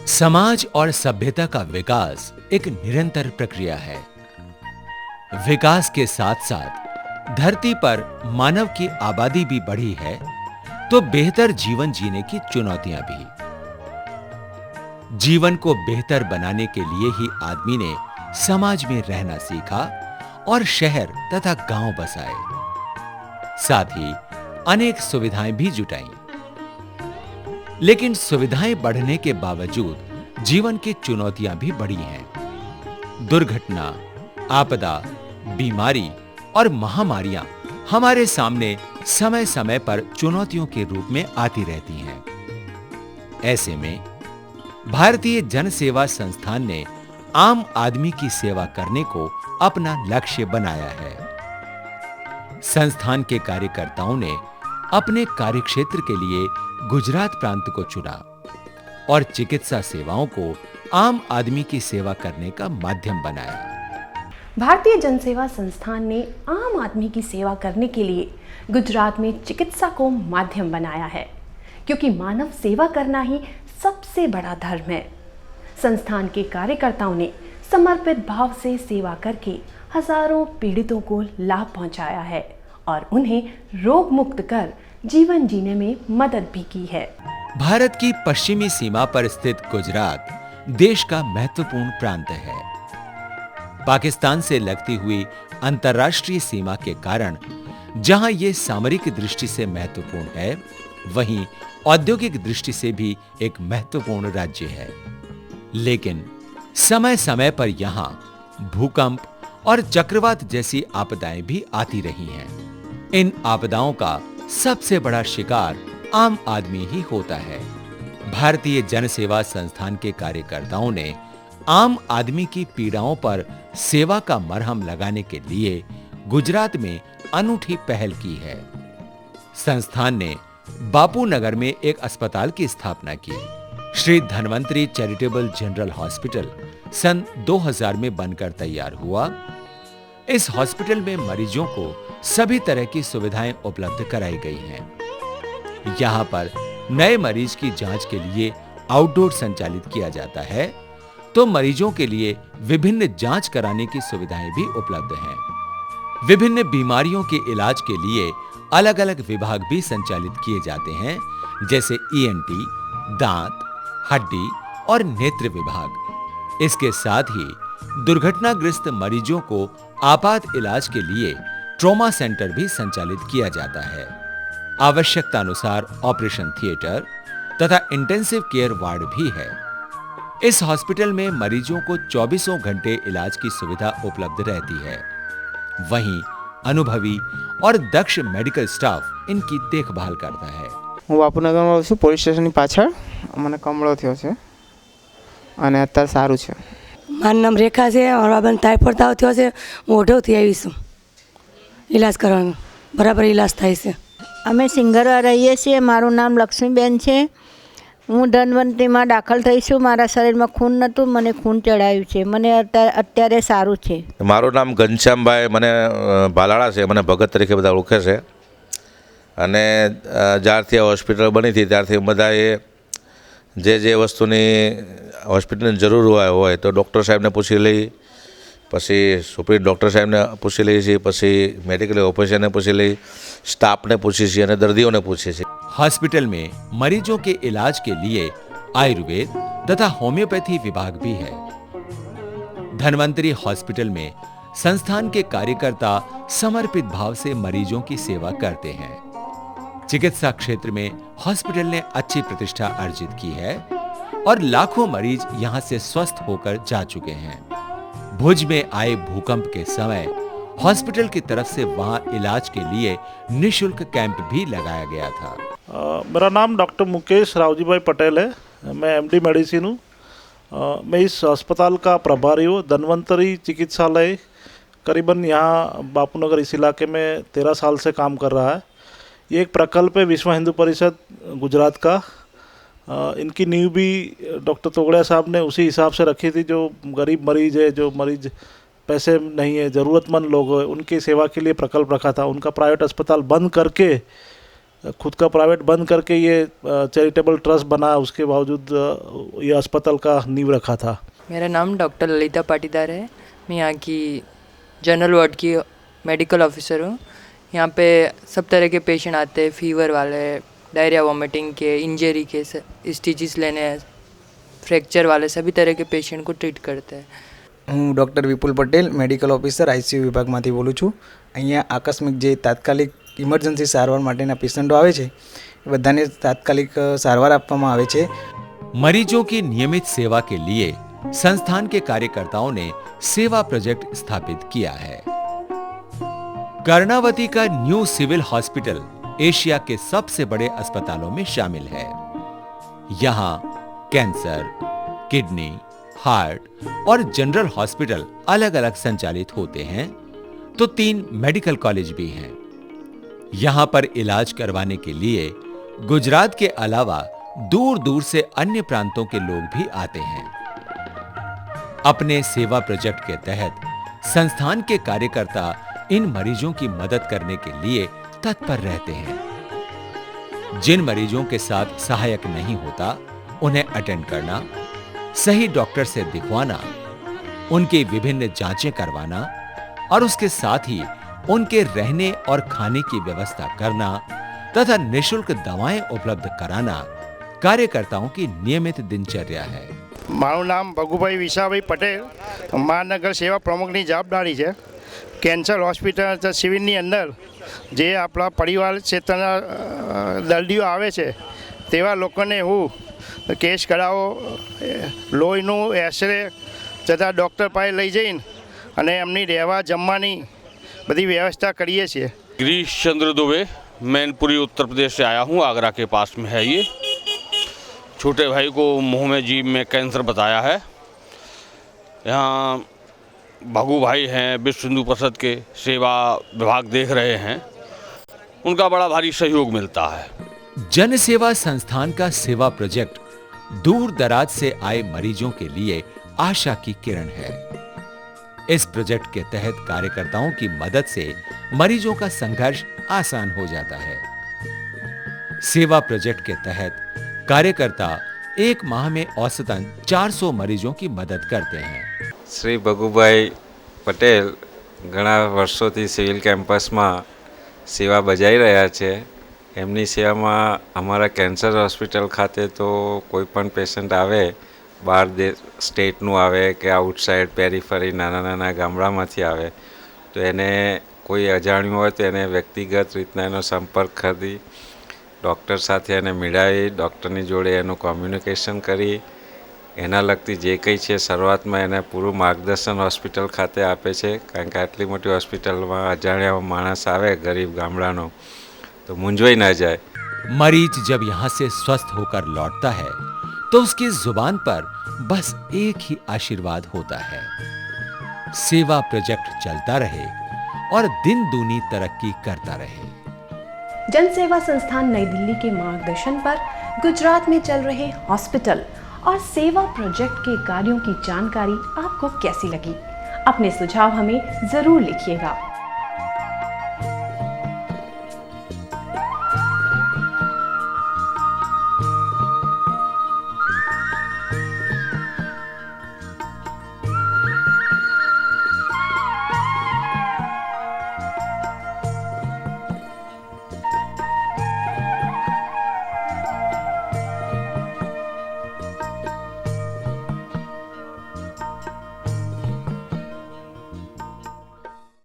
समाज और सभ्यता का विकास एक निरंतर प्रक्रिया है। विकास के साथ-साथ धरती पर मानव की आबादी भी बढ़ी है, तो बेहतर जीवन जीने की चुनौतियां भी। जीवन को बेहतर बनाने के लिए ही आदमी ने समाज में रहना सीखा और शहर तथा गांव बसाए। साथ ही अनेक सुविधाएं भी जुटाई। लेकिन सुविधाएं बढ़ने के बावजूद जीवन की चुनौतियां भी बढ़ी हैं। दुर्घटना, आपदा, बीमारी और महामारियां हमारे सामने समय-समय पर चुनौतियों के रूप में आती रहती हैं। ऐसे में भारतीय जन सेवा संस्थान ने आम आदमी की सेवा करने को अपना लक्ष्य बनाया है। संस्थान के कार्यकर्ताओं ने अपने कार्यक्षेत्र के लिए गुजरात प्रांत को चुना और चिकित्सा सेवाओं को आम आदमी की सेवा करने का माध्यम बनाया। भारतीय जन सेवा संस्थान ने आम आदमी की सेवा करने के लिए गुजरात में चिकित्सा को माध्यम बनाया है, क्योंकि मानव सेवा करना ही सबसे बड़ा धर्म है। संस्थान के कार्यकर्ताओं ने समर्पित भाव से सेवा करके हजारों पीड़ितों को लाभ पहुंचाया है और उन्हें रोग मुक्त कर जीवन जीने में मदद भी की है। भारत की पश्चिमी सीमा पर स्थित गुजरात देश का महत्वपूर्ण प्रांत है। पाकिस्तान से लगती हुई अंतर्राष्ट्रीय सीमा के कारण जहां ये सामरिक दृष्टि से महत्वपूर्ण है, वहीं औद्योगिक दृष्टि से भी एक महत्वपूर्ण राज्य है। लेकिन समय-समय पर यहां भूकंप और चक्रवात जैसी आपदाएं भी आती रही हैं। इन आपदाओं का सबसे बड़ा शिकार आम आदमी ही होता है। भारतीय जन सेवा संस्थान के कार्यकर्ताओं ने आम आदमी की पीड़ाओं पर सेवा का मरहम लगाने के लिए गुजरात में अनूठी पहल की है। संस्थान ने बापू नगर में एक अस्पताल की स्थापना की। Shri Dhanvantari charitable general hospital सन 2000 में बनकर तैयार हुआ। इस हॉस्पिटल में मरीजों को सभी तरह की सुविधाएं उपलब्ध कराई गई हैं। यहां पर नए मरीज की जांच के लिए आउटडोर संचालित किया जाता है, तो मरीजों के लिए विभिन्न जांच कराने की सुविधाएं भी उपलब्ध हैं। विभिन्न बीमारियों के इलाज के लिए अलग-अलग विभाग भी संचालित किए जाते हैं, जैसे ईएनटी, दांत, हड्डी और नेत्र विभाग। इसके साथ ही दुर्घटनाग्रस्त मरीजों को आपात इलाज के लिए ट्रॉमा सेंटर भी संचालित किया जाता है। आवश्यकता अनुसार ऑपरेशन थिएटर तथा इंटेंसिव केयर वार्ड भी है। इस हॉस्पिटल में मरीजों को 24 घंटे इलाज की सुविधा उपलब्ध रहती है। वहीं अनुभवी और दक्ष मेडिकल स्टाफ इनकी देखभाल करता है। હું બાપુનગરમાં રહું છું, પોલીસ સ્ટેશનની પાછળ મને કમળો થયો છે અને અત્યારે સારું છે। મારું નામ રેખા છે, મારા બાબાને ટાઇફોઇડ તાવ થયો છે, હું ઓઢવથી આવી છું ઇલાજ કરવાનું, બરાબર ઇલાજ થાય છે। અમે સિંગરવા રહીએ છીએ। મારું નામ લક્ષ્મીબેન છે। હું ધન્વંતરીમાં દાખલ થઈ છું। મારા શરીરમાં ખૂન નહોતું, મને ખૂન ચડાવ્યું છે। મને અત્યારે સારું છે। મારું નામ ઘનશ્યામભાઈ, મને ભાલાળા છે, મને ભગત તરીકે બધા ઓળખે છે। અને જ્યારથી આ હોસ્પિટલ બની હતી ત્યારથી બધાએ જે વસ્તુની હોસ્પિટલની જરૂર હોય તો ડૉક્ટર સાહેબને પૂછી લઈ, પછી સુપ્રિન્ટ ડૉક્ટર સાહેબને પૂછી લઈએ છીએ, પછી મેડિકલ ઓફિસરને પૂછી લઈ, સ્ટાફને પૂછીએ છીએ અને દર્દીઓને પૂછીએ છીએ। हॉस्पिटल में मरीजों के इलाज के लिए आयुर्वेद तथा होम्योपैथी विभाग भी है। धन्वंतरी हॉस्पिटल में संस्थान के कार्यकर्ता समर्पित भाव से मरीजों की सेवा करते हैं। चिकित्सा क्षेत्र में हॉस्पिटल ने अच्छी प्रतिष्ठा अर्जित की है और लाखों मरीज यहां से स्वस्थ होकर जा चुके हैं। भुज में आए भूकंप के समय हॉस्पिटल की तरफ से वहां इलाज के लिए निःशुल्क कैंप भी लगाया गया था। मेरा नाम डॉक्टर मुकेश रावजी भाई पटेल है। मैं एमडी मेडिसिन हूँ। मैं इस अस्पताल का प्रभारी हूँ। धन्वंतरी चिकित्सालय करीबन यहाँ बापूनगर इस इलाके में 13 साल से काम कर रहा है। ये एक प्रकल्प है विश्व हिंदू परिषद गुजरात का। इनकी नींव भी डॉक्टर तोगड़िया साहब ने उसी हिसाब से रखी थी। जो गरीब मरीज है, जो मरीज पैसे नहीं है, ज़रूरतमंद लोग हैं, उनकी सेवा के लिए प्रकल्प रखा था। उनका प्राइवेट अस्पताल बंद करके खुद का प्राइवेट बंद करके ये चैरिटेबल ट्रस्ट बना, उसके बावजूद ये अस्पताल का नींव रखा था। मेरा नाम डॉक्टर ललिता पाटीदार है। मैं यहाँ की जनरल वार्ड की मेडिकल ऑफिसर हूँ। यहाँ पे सब तरह के पेशेंट आते हैं, फीवर वाले, डायरिया वॉमिटिंग के, इंजरी के, स्टिचेस लेने, फ्रैक्चर वाले, सभी तरह के पेशेंट को ट्रीट करते हैं। હું ડૉક્ટર વિપુલ પટેલ મેડિકલ ઓફિસર આઈસીયુ વિભાગમાંથી બોલું છું। અહીંયા આકસ્મિક જે તાત્કાલિક ઇમરજન્સી સારવાર માટેના પેશન્ટો આવે છે એ બધાને તાત્કાલિક સારવાર આપવામાં આવે છે। मरीजों की नियमित सेवा के लिए संस्थान के कार्यकर्ताओं ने सेवा प्रोजेक्ट स्थापित किया है। कर्णावती का न्यू सिविल हॉस्पिटल एशिया के सबसे बड़े अस्पतालों में शामिल है। यहां कैंसर, किडनी, हार्ट और जनरल हॉस्पिटल अलग अलग संचालित होते हैं, तो 3 मेडिकल कॉलेज भी हैं। यहां पर इलाज करवाने के लिए गुजरात के अलावा दूर दूर से अन्य प्रांतों के लोग भी आते हैं। अपने सेवा प्रोजेक्ट के तहत संस्थान के कार्यकर्ता इन मरीजों की मदद करने के लिए तत्पर रहते हैं। जिन मरीजों के साथ सहायक नहीं होता उन्हें अटेंड करना, सही डॉक्टर से दिखवाना, उनकी विभिन्न जांचें करवाना और उसके साथ ही उनके रहने और खाने की व्यवस्था करना तथा निःशुल्क दवाएं उपलब्ध कराना कार्यकर्ताओं की नियमित दिनचर्या है। મારું નામ ભગુભાઈ વિશાભાઈ પટેલ, મહાનગર સેવા પ્રમુખની જવાબદારી છે। કેન્સર હોસ્પિટલ સિવિલની અંદર જે આપણા પરિવાર ક્ષેત્રના દર્દીઓ આવે છે તેવા લોકોને હું કેસ કરાવો, લોહીનું એક્સરે તથા ડૉક્ટર પાસે લઈ જઈને અને એમની રહેવા જમવાની બધી વ્યવસ્થા કરીએ છીએ। गिरीश चंद्र दुबे, मैनपुरी उत्तर प्रदेश से आया हूँ। आगरा के पास में है ये। छोटे भाई को मुंह में जीभ में कैंसर बताया है। यहाँ भगू भाई हैं, विश्व हिंदू परिषद के सेवा विभाग देख रहे हैं, उनका बड़ा भारी सहयोग मिलता है। जन सेवा संस्थान का सेवा प्रोजेक्ट दूर दराज से आए मरीजों के लिए आशा की किरण है। इस प्रोजेक्ट के तहत कार्यकर्ताओं की मदद से मरीजों का संघर्ष आसान हो जाता है। सेवा प्रोजेक्ट के तहत कार्यकर्ता एक माह में औसतन 400 मरीजों की मदद करते हैं। श्री भगुभाई पटेल घણા વર્ષોથી સિવિલ કેમ્પસમાં સેવા બજાવી રહ્યા છે। એમની સેવામાં અમારા કેન્સર હોસ્પિટલ ખાતે તો કોઈ પણ પેશન્ટ આવે, બહાર સ્ટેટનું આવે કે આઉટસાઇડ પેરીફરી નાના નાના ગામડામાંથી આવે, તો એને કોઈ અજાણ્યું હોય તો એને વ્યક્તિગત રીતના એનો સંપર્ક કરી ડૉક્ટર સાથે એને મિલાવી ડૉક્ટરની જોડે એનું કોમ્યુનિકેશન કરી એના લગતી જે કંઈ છે શરૂઆતમાં એને પૂરું માર્ગદર્શન હોસ્પિટલ ખાતે આપે છે। કારણ કે આટલી મોટી હોસ્પિટલમાં અજાણ્યા માણસ આવે ગરીબ ગામડાનો તો મૂંઝવાઈ ના જાય। मरीज जब यहाँ से स्वस्थ होकर लौटता है तो उसकी जुबान पर बस एक ही आशीर्वाद होता है, सेवा प्रोजेक्ट चलता रहे और दिन दूनी तरक्की करता रहे। जन सेवा संस्थान नई दिल्ली के मार्गदर्शन पर गुजरात में चल रहे हॉस्पिटल और सेवा प्रोजेक्ट के कार्यों की जानकारी आपको कैसी लगी? अपने सुझाव हमें जरूर लिखिएगा।